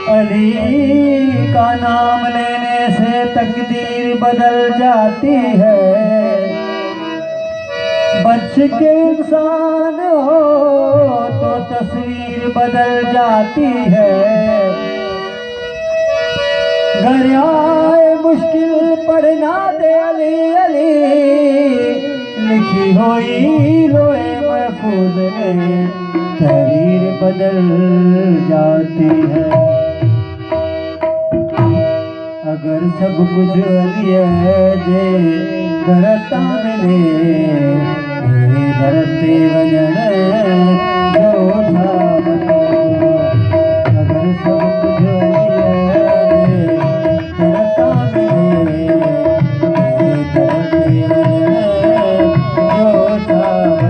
अली का नाम लेने से तकदीर बदल जाती है। बच के इंसान हो तो तस्वीर बदल जाती है। घर आए मुश्किल पढ़ना दे अली अली, लिखी हुई लोहे महफूज में तहरीर बदल जाती है। अगर सब कुछ अली है जे करता मिले, धरते वजन जो था अगर सब कुछ अली है जे करता मिले, धरते वजन जो था जो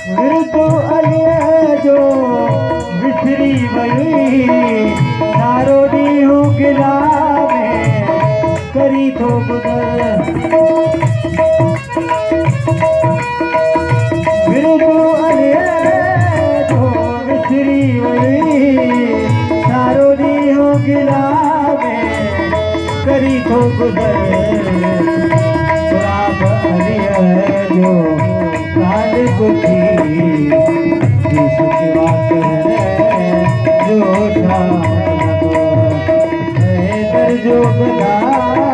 विरतो अलिया जो विसरी वई नारो दी हूँ गिला में करी थो गुदर विरतो अलिया जो विसरी वई नारो दी हूँ गिला में करी थो गुदर जो काल कुठी जिसकी बात जो था जो गदा